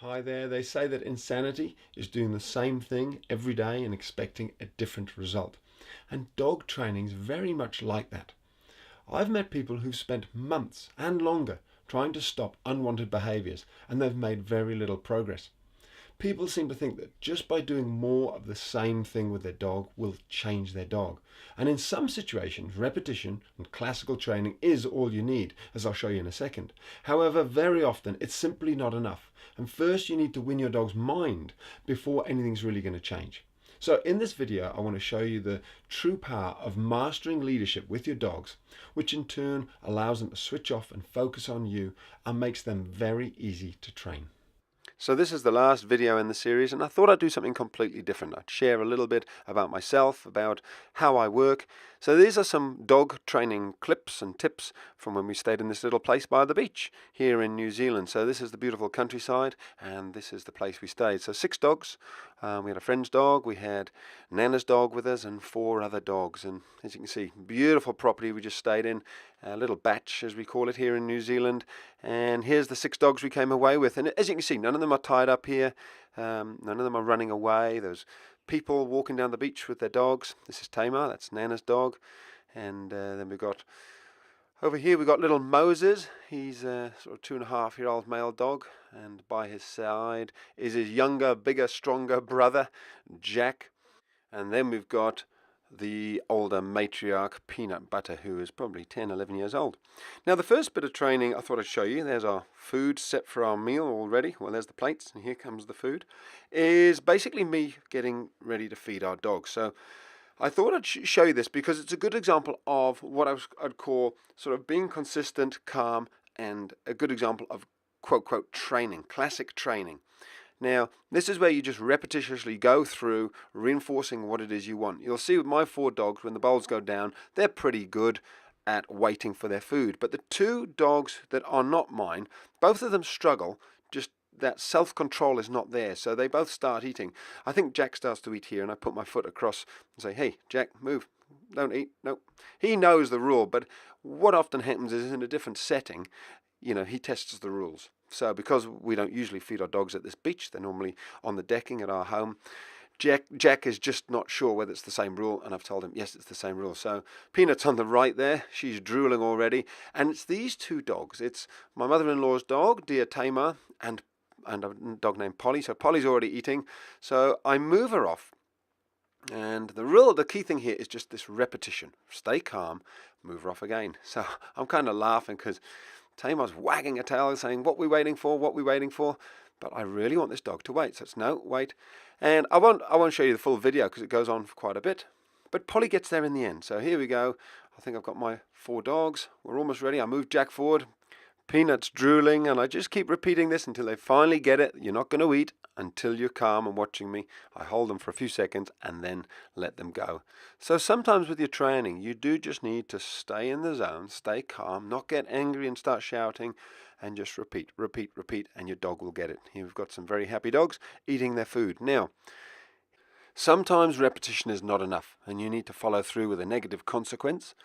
Hi there. They say that insanity is doing the same thing every day and expecting a different result. And dog training is very much like that. I've met people who've spent months and longer trying to stop unwanted behaviors and they've made very little progress. People seem to think that just by doing more of the same thing with their dog will change their dog. And in some situations, repetition and classical training is all you need, as I'll show you in a second. However, very often it's simply not enough. And first you need to win your dog's mind before anything's really going to change. So in this video, I want to show you the true power of mastering leadership with your dogs, which in turn allows them to switch off and focus on you and makes them very easy to train. So this is the last video in the series, and I thought I'd do something completely different. I'd share a little bit about myself, about how I work. So these are some dog training clips and tips from when we stayed in this little place by the beach here in New Zealand. So this is the beautiful countryside, and this is the place we stayed. So 6 dogs. We had a friend's dog, we had Nana's dog with us, and 4 other dogs. And as you can see, beautiful property we just stayed in, a little batch as we call it here in New Zealand. And here's the 6 dogs we came away with. And as you can see, none of them are tied up here. None of them are running away. There's people walking down the beach with their dogs. This is Tamar, that's Nana's dog. And then we've got over here we've got little Moses. He's a sort of 2.5-year-old male dog, and by his side is his younger, bigger, stronger brother, Jack. And then we've got the older matriarch, Peanut Butter, who is probably 10, 11 years old. Now the first bit of training I thought I'd show you, there's our food set for our meal already. Well, there's the plates, and here comes the food, is basically me getting ready to feed our dogs. So I thought I'd show you this because it's a good example of what I'd call sort of being consistent, calm, and a good example of quote, quote, training, classic training. Now, this is where you just repetitiously go through reinforcing what it is you want. You'll see with my 4 dogs, when the bowls go down, they're pretty good at waiting for their food. But the 2 dogs that are not mine, both of them struggle, just that self-control is not there. So they both start eating. I think Jack starts to eat here, and I put my foot across and say, hey, Jack, move. Don't eat. No. He knows the rule, but what often happens is in a different setting, he tests the rules. So because we don't usually feed our dogs at this beach, they're normally on the decking at our home, Jack is just not sure whether it's the same rule, and I've told him, yes, it's the same rule. So Peanut's on the right there. She's drooling already. And it's these 2 dogs. It's my mother-in-law's dog, dear Tamar, and a dog named Polly. So Polly's already eating. So I move her off. And the key thing here is just this repetition. Stay calm, move her off again. So I'm kind of laughing because Tamar's wagging her tail saying, what we waiting for, what we waiting for? But I really want this dog to wait. So it's no, wait. And I won't show you the full video because it goes on for quite a bit. But Polly gets there in the end. So here we go. I think I've got my 4 dogs. We're almost ready. I move Jack forward. Peanut's drooling, and I just keep repeating this until they finally get it. You're not going to eat until you're calm and watching me. I hold them for a few seconds and then let them go. So sometimes with your training, you do just need to stay in the zone, stay calm, not get angry and start shouting, and just repeat, repeat, repeat, and your dog will get it. Here we've got some very happy dogs eating their food. Now, sometimes repetition is not enough, and you need to follow through with a negative consequence.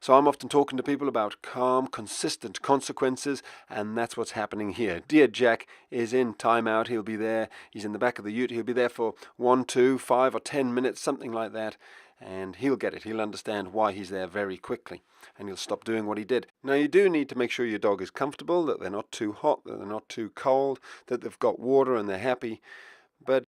So I'm often talking to people about calm, consistent consequences, and that's what's happening here. Dear Jack is in timeout. He'll be there. He's in the back of the ute. He'll be there for 1, 2, 5 or 10 minutes, something like that, and he'll get it. He'll understand why he's there very quickly, and he'll stop doing what he did. Now, you do need to make sure your dog is comfortable, that they're not too hot, that they're not too cold, that they've got water and they're happy. But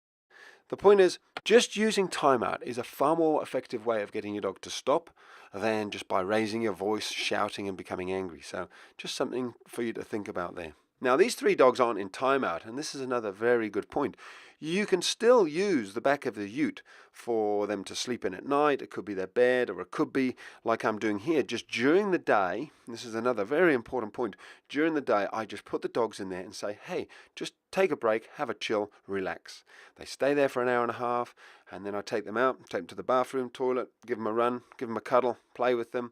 the point is, just using timeout is a far more effective way of getting your dog to stop than just by raising your voice, shouting and becoming angry. So just something for you to think about there. Now these 3 dogs aren't in timeout, and this is another very good point. You can still use the back of the ute for them to sleep in at night. It could be their bed, or it could be like I'm doing here, just during the day. This is another very important point. During the day, I just put the dogs in there and say, hey, just take a break, have a chill, relax. They stay there for an hour and a half, and then I take them out, take them to the bathroom, toilet, give them a run, give them a cuddle, play with them.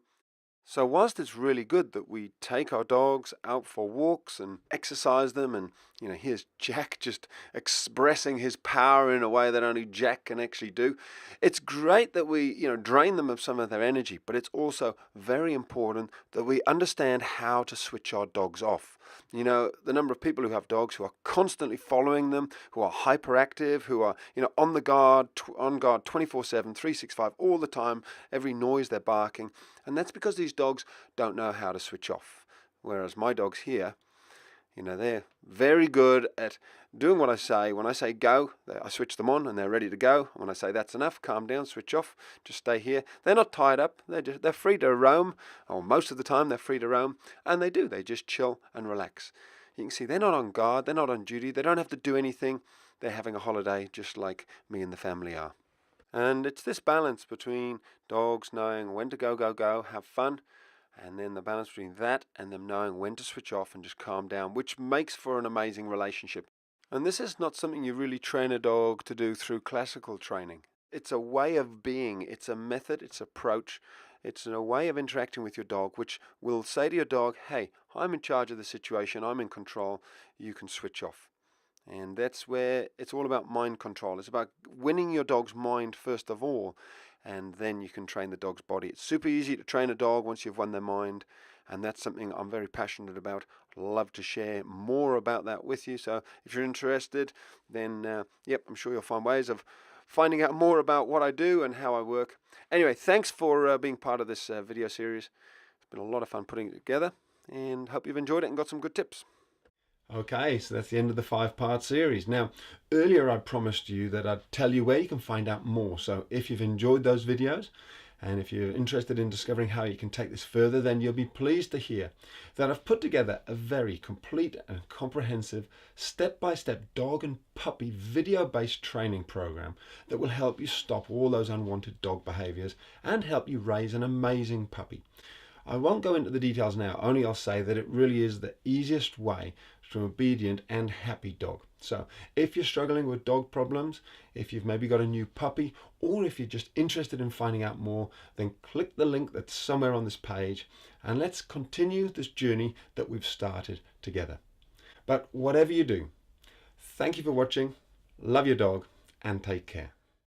So whilst it's really good that we take our dogs out for walks and exercise them and Here's Jack just expressing his power in a way that only Jack can actually do. It's great that we, drain them of some of their energy, but it's also very important that we understand how to switch our dogs off. The number of people who have dogs who are constantly following them, who are hyperactive, who are, on the guard, on guard 24/7, 365, all the time, every noise they're barking. And that's because these dogs don't know how to switch off. Whereas my dogs here, they're very good at doing what I say. When I say go, I switch them on and they're ready to go. When I say that's enough, calm down, switch off, just stay here. They're not tied up. They're free to roam, or most of the time they're free to roam, and they just chill and relax. You can see they're not on guard, they're not on duty, they don't have to do anything. They're having a holiday just like me and the family are. And it's this balance between dogs knowing when to go, have fun, and then the balance between that and them knowing when to switch off and just calm down, which makes for an amazing relationship. And this is not something you really train a dog to do through classical training. It's a way of being, it's a method, it's an approach, it's a way of interacting with your dog, which will say to your dog, hey, I'm in charge of the situation, I'm in control, you can switch off. And that's where it's all about mind control. It's about winning your dog's mind first of all, and then you can train the dog's body. It's super easy to train a dog once you've won their mind, and that's something I'm very passionate about. I'd love to share more about that with you. So if you're interested, then I'm sure you'll find ways of finding out more about what I do and how I work. Anyway, thanks for being part of this video series. It's been a lot of fun putting it together, and hope you've enjoyed it and got some good tips. Okay, so that's the end of the 5-part series. Now, earlier I promised you that I'd tell you where you can find out more. So if you've enjoyed those videos, and if you're interested in discovering how you can take this further, then you'll be pleased to hear that I've put together a very complete and comprehensive step-by-step dog and puppy video-based training program that will help you stop all those unwanted dog behaviors and help you raise an amazing puppy. I won't go into the details now, only I'll say that it really is the easiest way to an obedient and happy dog. So if you're struggling with dog problems, if you've maybe got a new puppy, or if you're just interested in finding out more, then click the link that's somewhere on this page and let's continue this journey that we've started together. But whatever you do, thank you for watching, love your dog, and take care.